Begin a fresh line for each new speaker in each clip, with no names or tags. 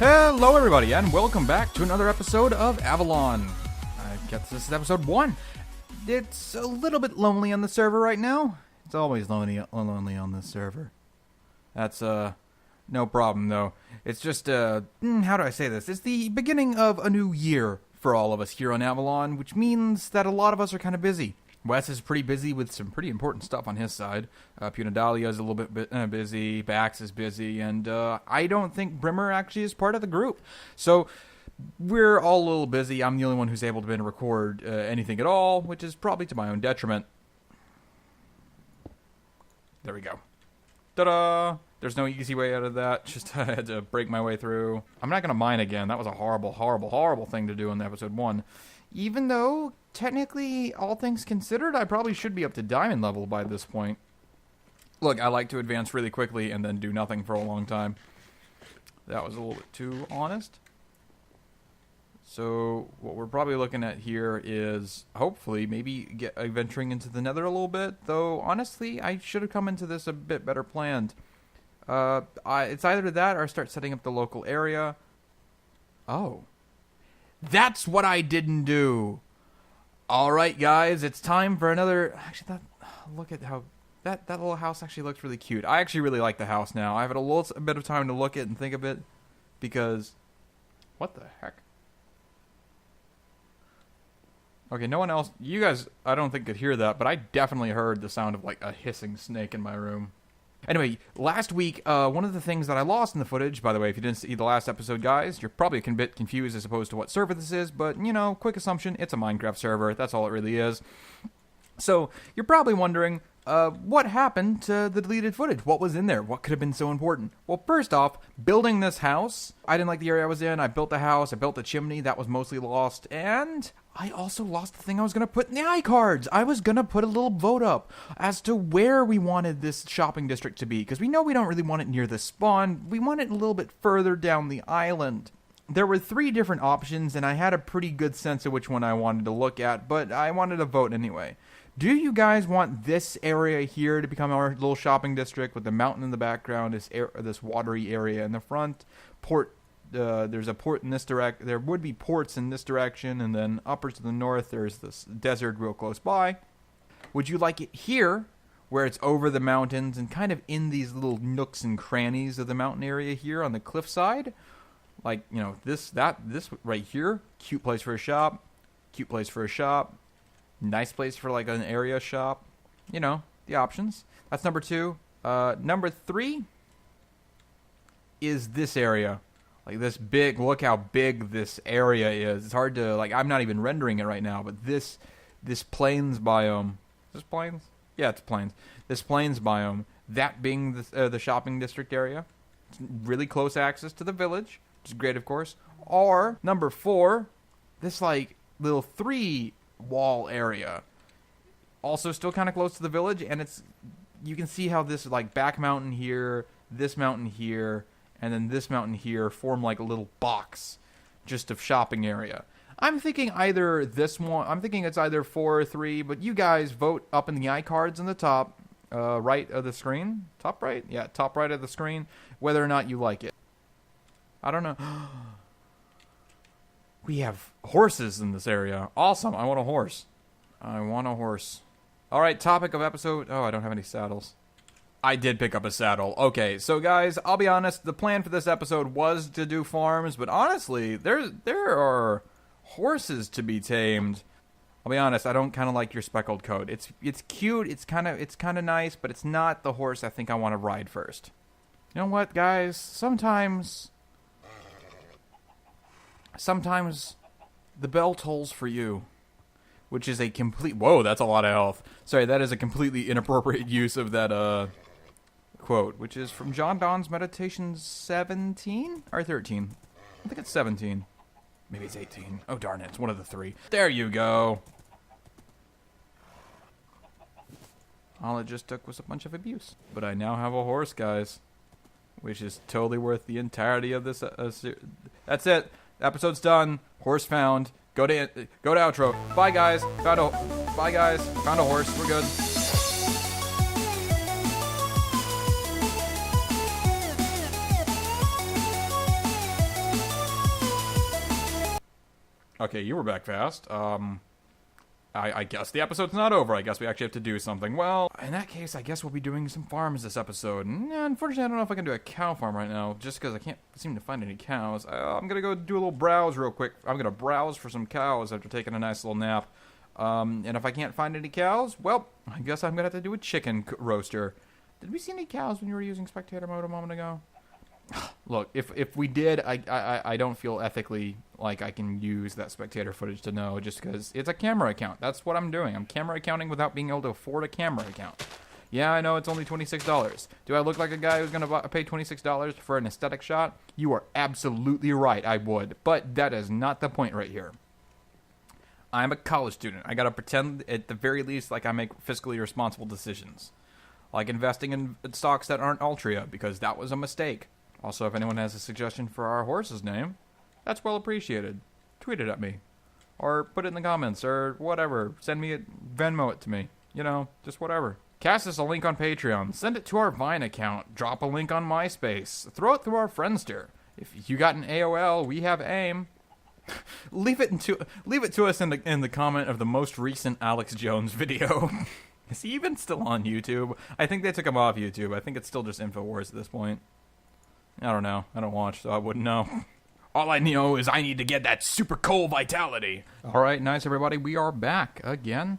Hello everybody and welcome back to another episode of Avalon. I guess this is episode 1. It's a little bit lonely on the server right now. It's always lonely on this server. That's no problem though. It's just how do I say this? It's the beginning of a new year for all of us here on Avalon, which means that a lot of us are kind of busy. Wes is pretty busy with some pretty important stuff on his side. Punadalia is a little bit busy. Bax is busy. And I don't think Brimmer actually is part of the group. So we're all a little busy. I'm the only one who's able to record anything at all, which is probably to my own detriment. There we go. Ta-da! There's no easy way out of that. Just I had to break my way through. I'm not going to mine again. That was a horrible, horrible, horrible thing to do in episode 1. Even though, technically, all things considered, I probably should be up to diamond level by this point. Look, I like to advance really quickly and then do nothing for a long time. That was a little bit too honest. So, what we're probably looking at here is, hopefully, maybe venturing into the nether a little bit. Though, honestly, I should have come into this a bit better planned. It's either that or start setting up the local area. Oh. That's what I didn't do. All right, guys, it's time for another. Actually, look at how that little house actually looks really cute. I actually really like the house now. I have a bit of time to look at and think of it because what the heck? Okay, no one else. You guys, I don't think could hear that, but I definitely heard the sound of like a hissing snake in my room. Anyway, last week, one of the things that I lost in the footage, by the way, if you didn't see the last episode, guys, you're probably a bit confused as opposed to what server this is, but, you know, quick assumption, it's a Minecraft server. That's all it really is. So, you're probably wondering, what happened to the deleted footage? What was in there? What could have been so important? Well, first off, building this house, I didn't like the area I was in. I built the house, I built the chimney, that was mostly lost, and I also lost the thing I was going to put in the iCards. I was going to put a little vote up as to where we wanted this shopping district to be, because we know we don't really want it near the spawn. We want it a little bit further down the island. There were 3 different options, and I had a pretty good sense of which one I wanted to look at, but I wanted to vote anyway. Do you guys want this area here to become our little shopping district with the mountain in the background, this watery area in the front, there's a port in this direction. There would be ports in this direction, and then upper to the north, there's this desert real close by. Would you like it here, where it's over the mountains and kind of in these little nooks and crannies of the mountain area here on the cliffside? Like, you know, this right here, cute place for a shop, cute place for a shop, nice place for like an area shop. You know, the options. That's number 2. Number 3 is this area. Like this big, look how big this area is. It's hard to, like, I'm not even rendering it right now, but this plains biome. Is this plains? Yeah, it's plains. This plains biome, that being the shopping district area. It's really close access to the village, which is great, of course. Or, number 4, this, like, little 3-wall area. Also still kind of close to the village, and you can see how this, like, back mountain here, this mountain here, and then this mountain here form like a little box just of shopping area. I'm thinking either this one, I'm thinking it's either 4 or 3, but you guys vote up in the iCards in the top right of the screen. Top right? Yeah, top right of the screen, whether or not you like it. I don't know. We have horses in this area. Awesome, I want a horse. I want a horse. Alright, topic of episode. Oh, I don't have any saddles. I did pick up a saddle. Okay, so guys, I'll be honest, the plan for this episode was to do farms, but honestly, there are horses to be tamed. I'll be honest, I don't kind of like your speckled coat. It's cute, it's kind of nice, but it's not the horse I think I want to ride first. You know what, guys? Sometimes the bell tolls for you, which is a complete. Whoa, that's a lot of health. Sorry, that is a completely inappropriate use of that quote, which is from John Donne's Meditations 17 or 13. I think it's 17. Maybe it's 18. Oh, darn it. It's one of the 3. There you go. All it just took was a bunch of abuse. But I now have a horse, guys, which is totally worth the entirety of this. That's it. The episode's done. Horse found. Go to outro. Bye, guys. Found a horse. We're good. Okay, you were back fast. I guess the episode's not over. I guess we actually have to do something. Well, in that case, I guess we'll be doing some farms this episode. And, unfortunately, I don't know if I can do a cow farm right now, just because I can't seem to find any cows. I'm going to go do a little browse real quick. I'm going to browse for some cows after taking a nice little nap. And if I can't find any cows, well, I guess I'm going to have to do a chicken roaster. Did we see any cows when you were using spectator mode a moment ago? Look, if we did, I don't feel ethically like I can use that spectator footage to know, just because it's a camera account. That's what I'm doing. I'm camera accounting without being able to afford a camera account. Yeah, I know it's only $26. Do I look like a guy who's going to pay $26 for an aesthetic shot? You are absolutely right, I would. But that is not the point right here. I'm a college student. I got to pretend at the very least like I make fiscally responsible decisions. Like investing in stocks that aren't Altria, because that was a mistake. Also, if anyone has a suggestion for our horse's name, that's well appreciated. Tweet it at me. Or put it in the comments, or whatever. Send me Venmo it to me. You know, just whatever. Cast us a link on Patreon. Send it to our Vine account. Drop a link on MySpace. Throw it through our Friendster. If you got an AOL, we have AIM. leave it to us in the comment of the most recent Alex Jones video. Is he even still on YouTube? I think they took him off YouTube. I think it's still just InfoWars at this point. I don't know. I don't watch, so I wouldn't know. All I know is I need to get that super coal vitality. All right, nice, everybody. We are back again.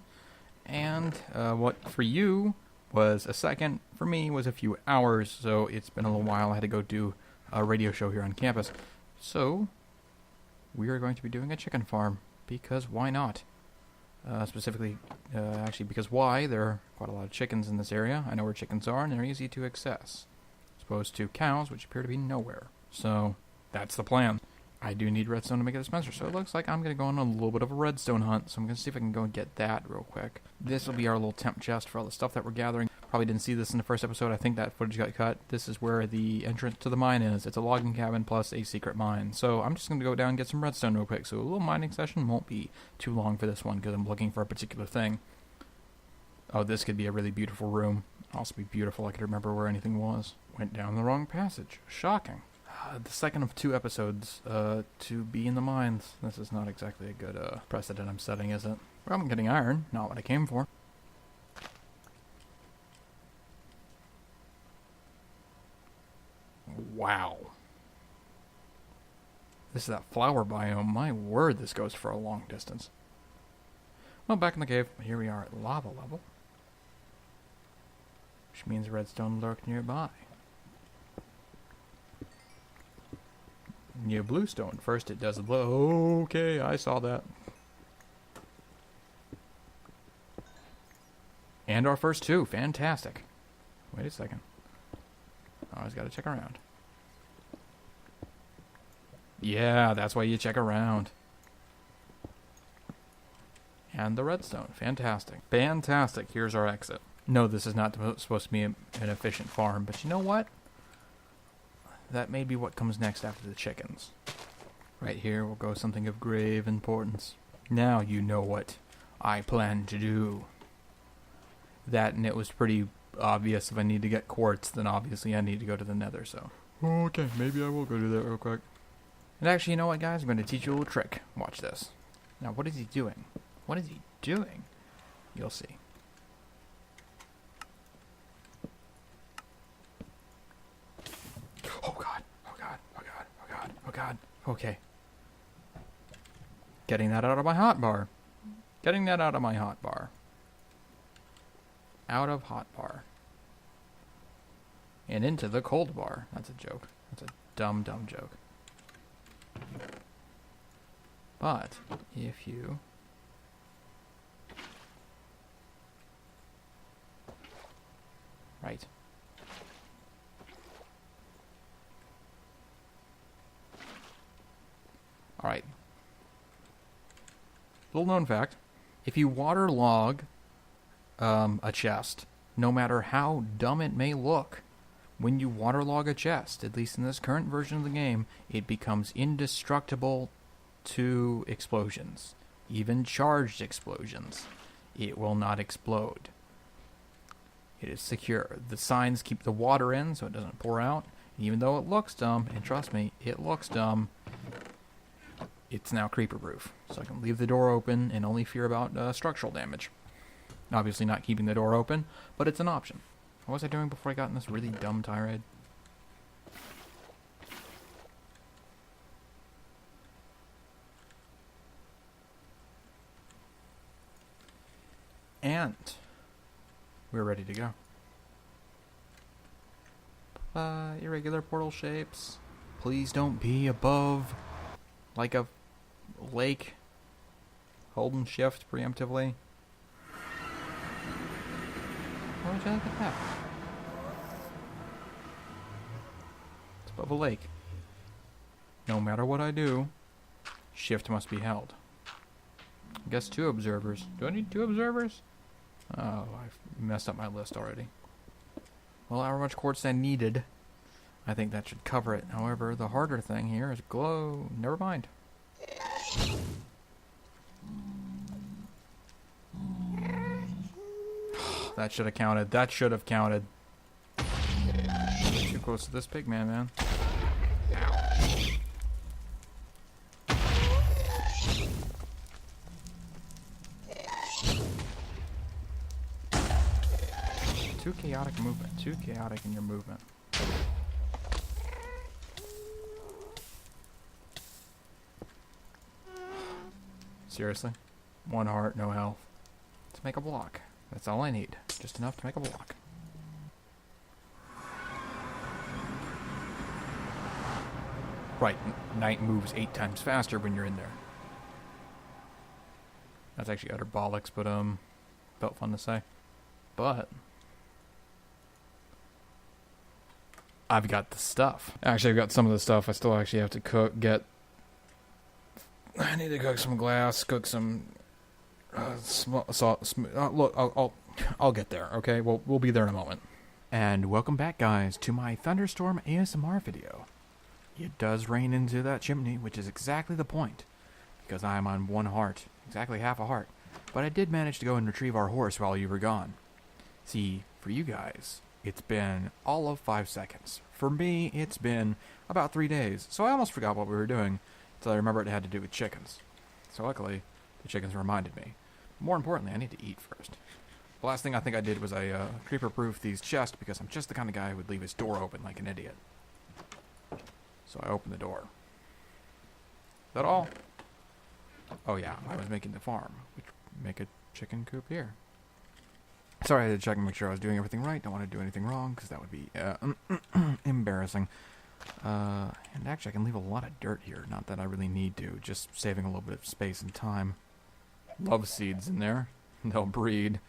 And what for you was a second, for me was a few hours. So it's been a little while. I had to go do a radio show here on campus. So we are going to be doing a chicken farm, because why not? Specifically, actually, because why? There are quite a lot of chickens in this area. I know where chickens are, and they're easy to access. Opposed to cows, which appear to be nowhere. So that's the plan. I do need redstone to make a dispenser, so it looks like I'm going to go on a little bit of a redstone hunt. So I'm going to see if I can go and get that real quick. This will be our little temp chest for all the stuff that we're gathering. Probably didn't see this in the first episode. I think that footage got cut. This is where the entrance to the mine is. It's a logging cabin plus a secret mine. So I'm just going to go down and get some redstone real quick. So a little mining session won't be too long for this one, because I'm looking for a particular thing. Oh, this could be a really beautiful room. Also be beautiful. I could remember where anything was. Went down the wrong passage. Shocking. The second of 2 episodes to be in the mines. This is not exactly a good precedent I'm setting, is it? Well, I'm getting iron. Not what I came for. Wow. This is that flower biome. My word, this goes for a long distance. Well, back in the cave. Here we are at lava level. Which means redstone lurk nearby. Yeah, bluestone. First it does the blow. Okay, I saw that. And our first 2. Fantastic. Wait a second. Always got to check around. Yeah, that's why you check around. And the redstone. Fantastic. Fantastic. Here's our exit. No, this is not supposed to be an efficient farm, but you know what? That may be what comes next after the chickens. Right here will go something of grave importance. Now you know what I plan to do. That, and it was pretty obvious. If I need to get quartz, then obviously I need to go to the nether, so. Okay, maybe I will go do that real quick. And actually, you know what, guys? I'm going to teach you a little trick. Watch this. Now, what is he doing? What is he doing? You'll see. Oh god, oh god, oh god, oh god, oh god. Okay. Getting that out of my hotbar. Getting that out of my hotbar. Out of hotbar. And into the cold bar. That's a joke. That's a dumb, dumb joke. But if you right. Alright. Little known fact. If you waterlog a chest, no matter how dumb it may look, when you waterlog a chest, at least in this current version of the game, it becomes indestructible to explosions. Even charged explosions. It will not explode. It is secure. The signs keep the water in so it doesn't pour out. Even though it looks dumb, and trust me, it looks dumb, it's now creeper-proof. So I can leave the door open and only fear about structural damage. Obviously not keeping the door open, but it's an option. What was I doing before I got in this really dumb tirade? And we're ready to go. Irregular portal shapes. Please don't be above like a lake. Hold and shift preemptively. Why would you look at that? It's above a lake. No matter what I do, shift must be held. I guess 2 observers. Do I need 2 observers? Oh, I've messed up my list already. Well, however much quartz I needed, I think that should cover it. However, the harder thing here is glow. Never mind. That should have counted. That should have counted. Too close to this pig man. Too chaotic movement. Too chaotic in your movement. Seriously? 1 heart, no health. To make a block. That's all I need. Just enough to make a block. Right, night moves 8 times faster when you're in there. That's actually utter bollocks, but felt fun to say. But I've got the stuff. Actually, I've got some of the stuff. I still actually have to cook. I need to cook some glass. Cook some salt. Look, I'll get there. Okay, we'll be there in a moment. And welcome back, guys, to my thunderstorm ASMR video. It does rain into that chimney, which is exactly the point, because I am on 1 heart, exactly half a heart. But I did manage to go and retrieve our horse while you were gone. See, for you guys, it's been all of 5 seconds. For me, it's been about 3 days, so I almost forgot what we were doing until I remembered it had to do with chickens. So luckily, the chickens reminded me. More importantly, I need to eat first. The last thing I think I did was I creeper-proofed these chests because I'm just the kind of guy who would leave his door open like an idiot. So I opened the door. Is that all? Oh yeah, I was making the farm, which would make a chicken coop here. Sorry, I had to check and make sure I was doing everything right. Don't want to do anything wrong, because that would be embarrassing. And actually, I can leave a lot of dirt here. Not that I really need to, just saving a little bit of space and time. Love seeds in there. They'll breed.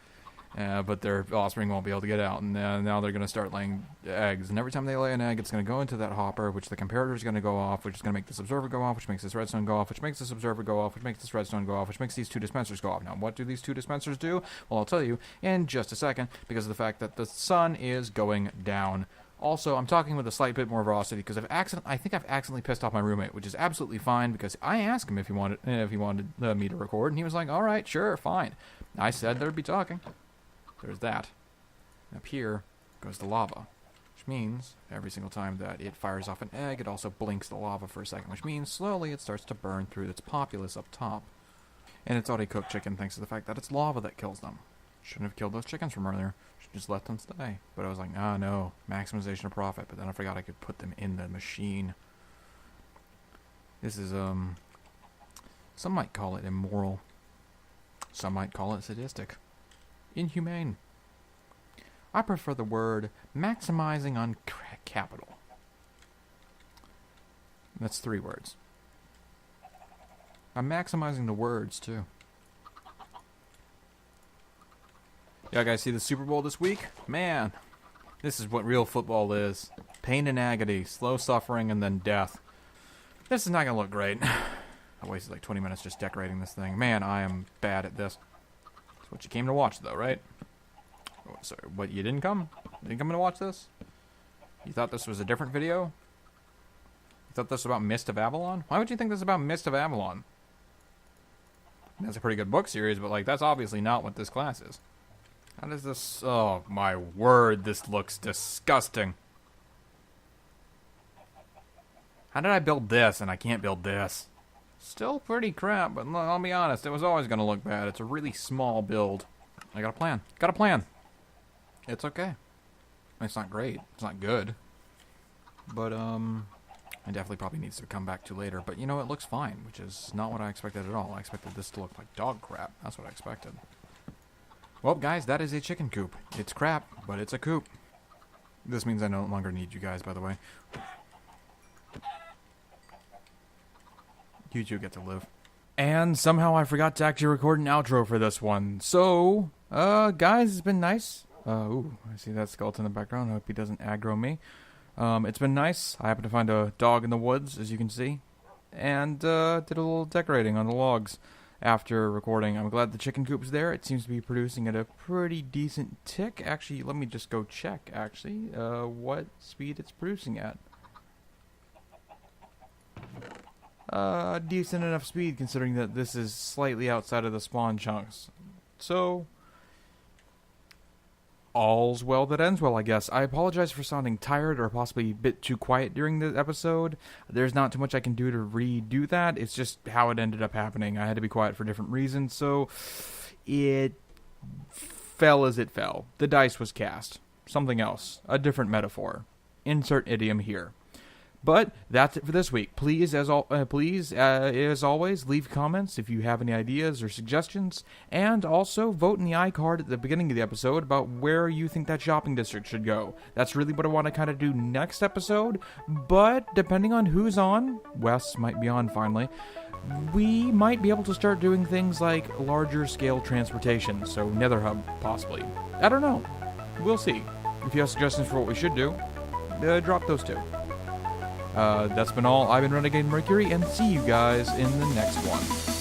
But their offspring won't be able to get out, and now they're going to start laying eggs. And every time they lay an egg, it's going to go into that hopper, which the comparator is going to go off, which is going to make this observer go off, which makes this redstone go off, which makes this observer go off, which makes this redstone go off, which makes these 2 dispensers go off. Now, what do these 2 dispensers do? Well, I'll tell you in just a second, because of the fact that the sun is going down. Also, I'm talking with a slight bit more velocity because I think I've accidentally pissed off my roommate, which is absolutely fine because I asked him if he wanted me to record, and he was like, "All right, sure, fine." I said there'd be talking. There's that. And up here goes the lava, which means every single time that it fires off an egg, it also blinks the lava for a second, which means slowly it starts to burn through its populace up top. And it's already cooked chicken thanks to the fact that it's lava that kills them. Shouldn't have killed those chickens from earlier. Should just let them stay. But I was like, ah, no, maximization of profit. But then I forgot I could put them in the machine. This is, some might call it immoral. Some might call it sadistic. Inhumane. I prefer the word maximizing on capital. That's 3 words. I'm maximizing the words, too. Yeah, guys, see the Super Bowl this week? Man, this is what real football is. Pain and agony, slow suffering, and then death. This is not going to look great. I wasted like 20 minutes just decorating this thing. Man, I am bad at this. That's what you came to watch, though, right? Oh, sorry, what, you didn't come? You didn't come to watch this? You thought this was a different video? You thought this was about Mist of Avalon? Why would you think this is about Mist of Avalon? That's a pretty good book series, but like that's obviously not what this class is. How does this... Oh, my word, this looks disgusting. How did I build this and I can't build this? Still pretty crap, but I'll be honest, it was always going to look bad. It's a really small build. I got a plan. Got a plan. It's okay. It's not great. It's not good. But, it definitely probably needs to come back to later. But, you know, it looks fine, which is not what I expected at all. I expected this to look like dog crap. That's what I expected. Well, guys, that is a chicken coop. It's crap, but it's a coop. This means I no longer need you guys, by the way. You two get to live. And somehow I forgot to actually record an outro for this one. So, guys, it's been nice. Ooh, I see that skeleton in the background. I hope he doesn't aggro me. It's been nice. I happened to find a dog in the woods, as you can see. And, did a little decorating on the logs after recording. I'm glad the chicken coop's there. It seems to be producing at a pretty decent tick. Actually, let me just go check, actually, what speed it's producing at. Decent enough speed considering that this is slightly outside of the spawn chunks. So, all's well that ends well, I guess. I apologize for sounding tired or possibly a bit too quiet during the episode. There's not too much I can do to redo that. It's just how it ended up happening. I had to be quiet for different reasons, so it fell as it fell. The dice was cast. Something else. A different metaphor. Insert idiom here. But that's it for this week. Please, as always, leave comments if you have any ideas or suggestions, and also vote in the iCard at the beginning of the episode about where you think that shopping district should go. That's really what I want to kind of do next episode, but depending on who's on, Wes might be on finally, we might be able to start doing things like larger scale transportation, so Nether Hub, possibly. I don't know. We'll see. If you have suggestions for what we should do, drop those too. That's been all. I've been Renegade Mercury, and see you guys in the next one.